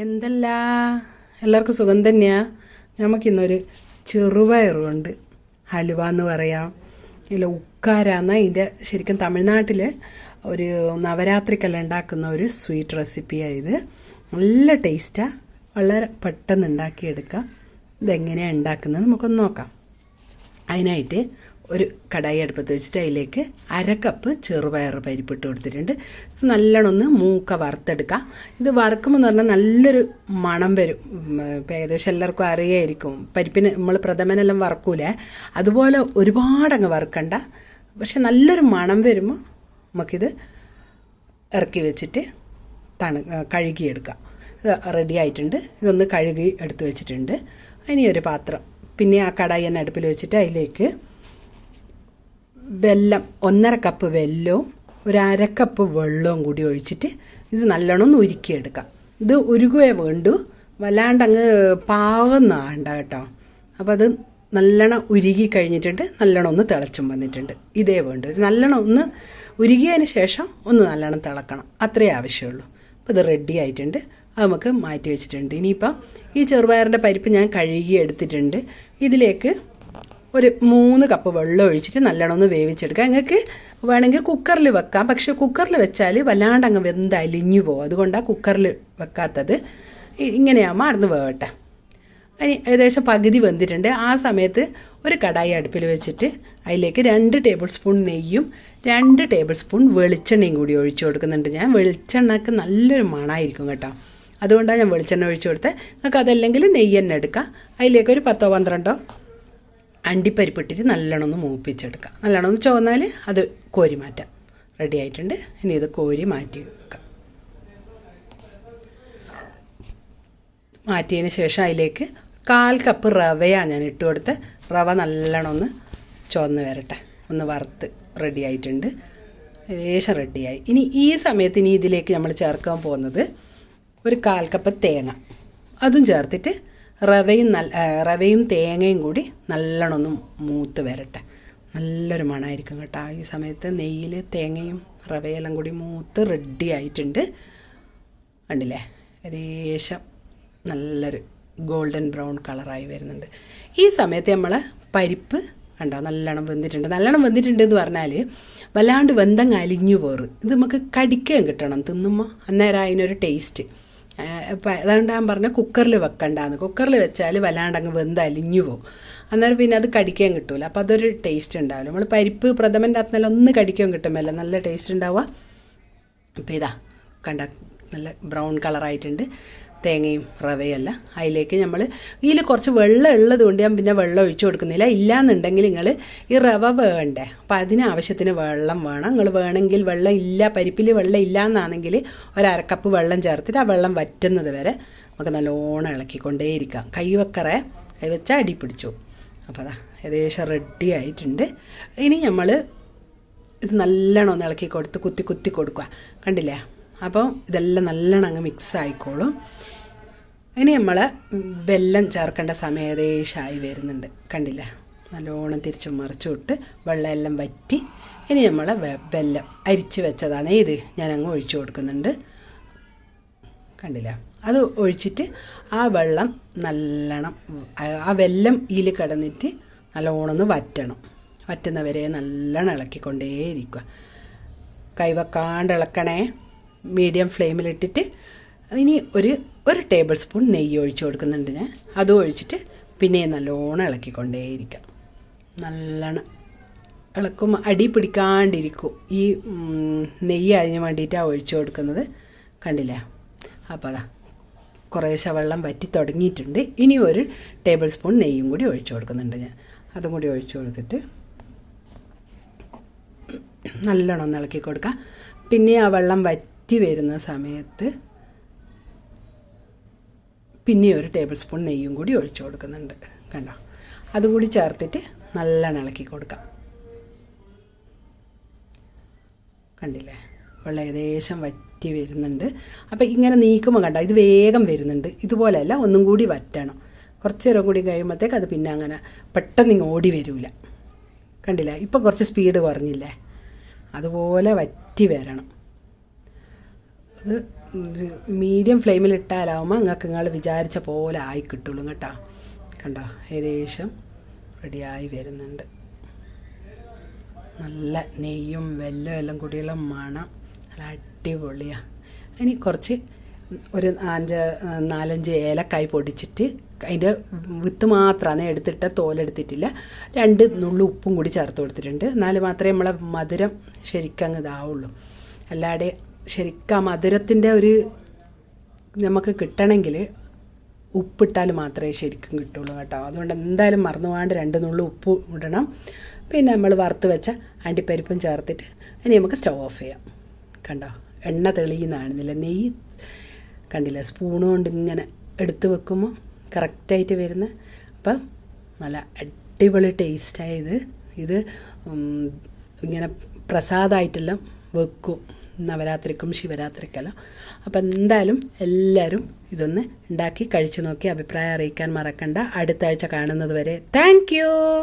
എന്തല്ല എല്ലാവർക്കും സുഖം തന്നെയാണ്. നമുക്കിന്നൊരു ചെറുപയറുണ്ട് ഹലുവ എന്ന് പറയാം. ഇല്ല ഉക്കാരാന്ന ഇതിൻ്റെ ശരിക്കും തമിഴ്നാട്ടിൽ ഒരു നവരാത്രിക്കെല്ലാം ഉണ്ടാക്കുന്ന ഒരു സ്വീറ്റ് റെസിപ്പിയാണ് ഇത്. നല്ല ടേസ്റ്റാണ്, വളരെ പെട്ടെന്ന് ഉണ്ടാക്കിയെടുക്കാം. ഇതെങ്ങനെയാണ് ഉണ്ടാക്കുന്നത് നമുക്കൊന്ന് നോക്കാം. അതിനായിട്ട് ഒരു കടായി അടുപ്പത്ത് വെച്ചിട്ട് അതിലേക്ക് 1/2 കപ്പ് ചെറുപയർ പരിപ്പിട്ട് കൊടുത്തിട്ടുണ്ട്. ഇത് നല്ലോണം ഒന്ന് മൂക്ക വറുത്തെടുക്കാം. ഇത് വറുക്കുമ്പോൾ എന്ന് പറഞ്ഞാൽ നല്ലൊരു മണം വരും. ഇപ്പം ഏകദേശം എല്ലാവർക്കും അറിയായിരിക്കും, പരിപ്പിന് നമ്മൾ പ്രഥമനെല്ലാം വറക്കൂലേ, അതുപോലെ ഒരുപാടങ്ങ് വറുക്കണ്ട, പക്ഷെ നല്ലൊരു മണം വരുമ്പോൾ നമുക്കിത് ഇറക്കി വെച്ചിട്ട് കഴുകിയെടുക്കാം. ഇത് റെഡി ആയിട്ടുണ്ട്. ഇതൊന്ന് കഴുകി എടുത്ത് വെച്ചിട്ടുണ്ട്. ഇനി ഒരു പാത്രം, പിന്നെ ആ കടായി തന്നെ അടുപ്പിൽ വെച്ചിട്ട് അതിലേക്ക് വെല്ലം 1/2 കപ്പ് വെല്ലവും ഒരു 1/2 കപ്പ് വെള്ളവും കൂടി ഒഴിച്ചിട്ട് ഇത് നല്ലോണം ഒന്ന് ഉരുക്കിയെടുക്കാം. ഇത് ഉരുകുവേ വേണ്ടു, വല്ലാണ്ട് അങ്ങ് പാകുന്നതാണ്ട കേട്ടോ. അപ്പോൾ അത് നല്ലോണം ഉരുകി കഴിഞ്ഞിട്ടുണ്ട്, നല്ലോണം ഒന്ന് തിളച്ചും വന്നിട്ടുണ്ട്. ഇതേ വേണ്ടു. ഇത് നല്ലോണം ഒന്ന് ഉരുകിയതിന് ശേഷം ഒന്ന് നല്ലോണം തിളക്കണം, അത്രേ ആവശ്യമുള്ളൂ. അപ്പോൾ ഇത് റെഡി ആയിട്ടുണ്ട്. അത് നമുക്ക് മാറ്റി വെച്ചിട്ടുണ്ട്. ഇനിയിപ്പം ഈ ചെറുപയറിൻ്റെ പരിപ്പ് ഞാൻ കഴുകി എടുത്തിട്ടുണ്ട്. ഇതിലേക്ക് ഒരു 3 കപ്പ് വെള്ളം ഒഴിച്ചിട്ട് നല്ലോണം ഒന്ന് വേവിച്ചെടുക്കാം. നിങ്ങൾക്ക് വേണമെങ്കിൽ കുക്കറിൽ വെക്കാം, പക്ഷേ കുക്കറിൽ വെച്ചാൽ വല്ലാണ്ട് അങ്ങ് വെന്ത് അലിഞ്ഞു പോകും. അതുകൊണ്ടാണ് കുക്കറിൽ വെക്കാത്തത്. ഇങ്ങനെയാകുമ്പോൾ അടുന്ന് വേവട്ടെ. അതിന് ഏകദേശം പകുതി വെന്തിട്ടുണ്ട്. ആ സമയത്ത് ഒരു കടായി അടുപ്പിൽ വെച്ചിട്ട് അതിലേക്ക് 2 ടേബിൾ സ്പൂൺ നെയ്യും 2 ടേബിൾ സ്പൂൺ വെളിച്ചെണ്ണയും കൂടി ഒഴിച്ചു കൊടുക്കുന്നുണ്ട്. ഞാൻ വെളിച്ചെണ്ണക്ക് നല്ലൊരു മണമായിരിക്കും കേട്ടോ, അതുകൊണ്ടാണ് ഞാൻ വെളിച്ചെണ്ണ ഒഴിച്ചു കൊടുത്തത്. നിങ്ങൾക്ക് അതല്ലെങ്കിൽ നെയ്യ് തന്നെ എടുക്കാം. അതിലേക്ക് ഒരു 10-12 അണ്ടിപ്പരിപ്പിട്ടിട്ട് നല്ലോണം ഒന്ന് മൂപ്പിച്ചെടുക്കാം. നല്ലോണം ഒന്ന് ചുവന്നാൽ അത് കോരി മാറ്റാം. റെഡി ആയിട്ടുണ്ട്. ഇനി ഇത് കോരി മാറ്റി വെക്കാം. മാറ്റിയതിന് ശേഷം അതിലേക്ക് 1/4 കപ്പ് റവയാണ് ഞാൻ ഇട്ട് കൊടുത്ത്. റവ നല്ലോണം ഒന്ന് ചുവന്ന് വരട്ടെ, ഒന്ന് വറുത്ത് റെഡി ആയിട്ടുണ്ട്. ഏകദേശം റെഡിയായി. ഇനി ഈ സമയത്ത് ഇനി ഇതിലേക്ക് നമ്മൾ ചേർക്കാൻ പോകുന്നത് ഒരു 1/4 കപ്പ് തേങ്ങ, അതും ചേർത്തിട്ട് റവയും തേങ്ങയും കൂടി നല്ലോണം ഒന്ന് മൂത്ത് വരട്ടെ. നല്ലൊരു മണമായിരിക്കും കേട്ടോ. ഈ സമയത്ത് നെയ്യിൽ തേങ്ങയും റവയെല്ലാം കൂടി മൂത്ത് റെഡി ആയിട്ടുണ്ട്. കണ്ടില്ലേ, ഏകദേശം നല്ലൊരു ഗോൾഡൻ ബ്രൗൺ കളറായി വരുന്നുണ്ട്. ഈ സമയത്ത് നമ്മൾ പരിപ്പ് കണ്ടോ നല്ലോണം വെന്തിട്ടുണ്ട്. നല്ലോണം വെന്തിട്ടുണ്ട് എന്ന് പറഞ്ഞാൽ വല്ലാണ്ട് വെന്തങ്ങ് അലിഞ്ഞു പോറ്. ഇത് നമുക്ക് കടിക്കാൻ കിട്ടണം തിന്നുമ്പോൾ, അന്നേരം അതിനൊരു ടേസ്റ്റ്. അതുകൊണ്ട് ഞാൻ പറഞ്ഞ കുക്കറിൽ വെക്കണ്ടാന്ന്. കുക്കറിൽ വെച്ചാൽ വല്ലാണ്ട് അങ്ങ് വെന്ത് അലിഞ്ഞു പോകും, അന്നേരം പിന്നെ അത് കടിക്കാൻ കിട്ടില്ല. അപ്പോൾ അതൊരു ടേസ്റ്റ് ഉണ്ടാവില്ല. നമ്മൾ പരിപ്പ് പ്രഥമൻ്റെ അകത്തുനിന്നെല്ലാം ഒന്ന് കടിക്കാൻ കിട്ടുമല്ലോ, നല്ല ടേസ്റ്റ് ഉണ്ടാവുക. അപ്പോൾ ഇതാ കണ്ട നല്ല ബ്രൗൺ കളറായിട്ടുണ്ട് തേങ്ങയും റവയെല്ലാം. അതിലേക്ക് നമ്മൾ ഇതിൽ കുറച്ച് വെള്ളം ഉള്ളത് കൊണ്ട് ഞാൻ പിന്നെ വെള്ളം ഒഴിച്ചു കൊടുക്കുന്നില്ല. ഇല്ലയെന്നുണ്ടെങ്കിൽ നിങ്ങൾ ഈ റവ വേണ്ടേ, അപ്പോൾ അതിന് ആവശ്യത്തിന് വെള്ളം വേണം. നിങ്ങൾ വേണമെങ്കിൽ വെള്ളം ഇല്ല, പരിപ്പിൽ വെള്ളം ഇല്ല എന്നാണെങ്കിൽ ഒരു 1/2 കപ്പ് വെള്ളം ചേർത്തിട്ട് ആ വെള്ളം വറ്റുന്നത് വരെ നമുക്ക് നല്ലോണം ഇളക്കിക്കൊണ്ടേയിരിക്കാം. കൈ വെച്ചാൽ അടി പിടിച്ചു. അപ്പോൾ അതാ ഏകദേശം റെഡി ആയിട്ടുണ്ട്. ഇനി നമ്മൾ ഇത് നല്ലോണം ഒന്ന് ഇളക്കി കൊടുത്ത് കുത്തി കൊടുക്കുക. കണ്ടില്ലേ, അപ്പോൾ ഇതെല്ലാം നല്ലോണം അങ്ങ് മിക്സ് ആയിക്കോളും. ഇനി നമ്മൾ വെല്ലം ചേർക്കേണ്ട സമയം ഏകദേശമായി വരുന്നുണ്ട്. കണ്ടില്ലേ, നല്ലോണം തിരിച്ചു മറിച്ചു വിട്ട് വെള്ളം എല്ലാം വറ്റി. ഇനി നമ്മൾ വെല്ലം അരിച്ച് വെച്ചതാണ് ഇത് ഞാൻ അങ്ങ് ഒഴിച്ചു കൊടുക്കുന്നുണ്ട്. കണ്ടില്ലേ, അത് ഒഴിച്ചിട്ട് ആ വെള്ളം നല്ലോണം ആ വെല്ലം ഇതിൽ കിടന്നിട്ട് നല്ലോണം ഒന്ന് വറ്റുന്നവരെ നല്ലോണം ഇളക്കിക്കൊണ്ടേയിരിക്കുക. കൈവെക്കാണ്ട് ഇളക്കണേ, മീഡിയം ഫ്ലെയിമിലിട്ടിട്ട്. ഇനി ഒരു ടേബിൾ സ്പൂൺ നെയ്യ് ഒഴിച്ച് കൊടുക്കുന്നുണ്ട് ഞാൻ. അതും ഒഴിച്ചിട്ട് പിന്നെ നല്ലോണം ഇളക്കിക്കൊണ്ടേയിരിക്കാം. നല്ലോണം ഇളക്കുമ്പോൾ അടി പിടിക്കാണ്ടിരിക്കും. ഈ നെയ്യ് അതിന് വേണ്ടിയിട്ടാണ് ഒഴിച്ച് കൊടുക്കുന്നത്. കണ്ടില്ലേ, അപ്പോൾ അതാ കുറേശ്ശെ വെള്ളം വറ്റി തുടങ്ങിയിട്ടുണ്ട്. ഇനി ഒരു ടേബിൾ സ്പൂൺ നെയ്യും കൂടി ഒഴിച്ച് കൊടുക്കുന്നുണ്ട് ഞാൻ. അതും കൂടി ഒഴിച്ച് കൊടുത്തിട്ട് നല്ലോണം ഒന്ന് ഇളക്കി കൊടുക്കാം. പിന്നെ ആ വെള്ളം വറ്റി വരുന്ന സമയത്ത് പിന്നെ ഒരു ടേബിൾ സ്പൂൺ നെയ്യും കൂടി ഒഴിച്ചു കൊടുക്കുന്നുണ്ട്. കണ്ടോ, അതുകൂടി ചേർത്തിട്ട് നല്ലോണം ഇളക്കി കൊടുക്കാം. കണ്ടില്ലേ, വെള്ളം ഏകദേശം വറ്റി വരുന്നുണ്ട്. അപ്പോൾ ഇങ്ങനെ നീക്കുമ്പോൾ കണ്ടോ ഇത് വേഗം വരുന്നുണ്ട്. ഇതുപോലെയല്ല, ഒന്നും കൂടി വറ്റണം. കുറച്ച് നേരം കൂടി കഴിയുമ്പോഴത്തേക്ക് അത് പിന്നെ അങ്ങനെ പെട്ടെന്ന് ഇങ്ങ് ഓടി വരില്ല. കണ്ടില്ലേ, ഇപ്പം കുറച്ച് സ്പീഡ് കുറഞ്ഞില്ലേ, അതുപോലെ വറ്റി വരണം. അത് മീഡിയം ഫ്ലെയിമിൽ ഇട്ടാലാവുമ്പോൾ നിങ്ങൾ വിചാരിച്ച പോലെ ആയി കിട്ടുള്ളൂ കേട്ടോ. കണ്ടോ ഏകദേശം റെഡിയായി വരുന്നുണ്ട്. നല്ല നെയ്യും വെല്ലം എല്ലാം കൂടിയുള്ള മണം നല്ല അടിപൊളിയാണ്. ഇനി കുറച്ച് ഒരു 4-5 ഏലക്കായ് പൊടിച്ചിട്ട് അതിൻ്റെ വിത്ത് മാത്രമാണ് എടുത്തിട്ട് തോലെടുത്തിട്ടില്ല. 2 നുള്ളു ഉപ്പും കൂടി ചേർത്ത് കൊടുത്തിട്ടുണ്ട്. എന്നാൽ മാത്രമേ നമ്മളെ മധുരം ശരിക്കങ്ങ് ഇതാവുള്ളൂ. അല്ലാതെ ശരിക്കും ആ മധുരത്തിൻ്റെ ഒരു നമുക്ക് കിട്ടണമെങ്കിൽ ഉപ്പിട്ടാൽ മാത്രമേ ശരിക്കും കിട്ടുള്ളൂ കേട്ടോ. അതുകൊണ്ട് എന്തായാലും മറന്നു പോകാണ്ട് 2 നുള്ളു ഉപ്പ് ഇടണം. പിന്നെ നമ്മൾ വറുത്ത് വെച്ച അണ്ടിപ്പരിപ്പും ചേർത്തിട്ട് ഇനി നമുക്ക് സ്റ്റവ് ഓഫ് ചെയ്യാം. കണ്ടോ എണ്ണ തെളിയുന്നതാണെന്നില്ല, നെയ്യ് കണ്ടില്ല, സ്പൂണ് കൊണ്ട് ഇങ്ങനെ എടുത്ത് വെക്കുമ്പോൾ കറക്റ്റായിട്ട് വരുന്ന. അപ്പം നല്ല അടിപൊളി ടേസ്റ്റായത്. ഇത് ഇങ്ങനെ പ്രസാദമായിട്ടെല്ലാം വെക്കും നവരാത്രിക്കും ശിവരാത്രിക്കെല്ലാം. അപ്പം എന്തായാലും എല്ലാവരും ഇതൊന്ന് ഉണ്ടാക്കി കഴിച്ചു നോക്കി അഭിപ്രായം അറിയിക്കാൻ മറക്കണ്ട. അടുത്ത ആഴ്ച കാണുന്നത് വരെ താങ്ക് യു.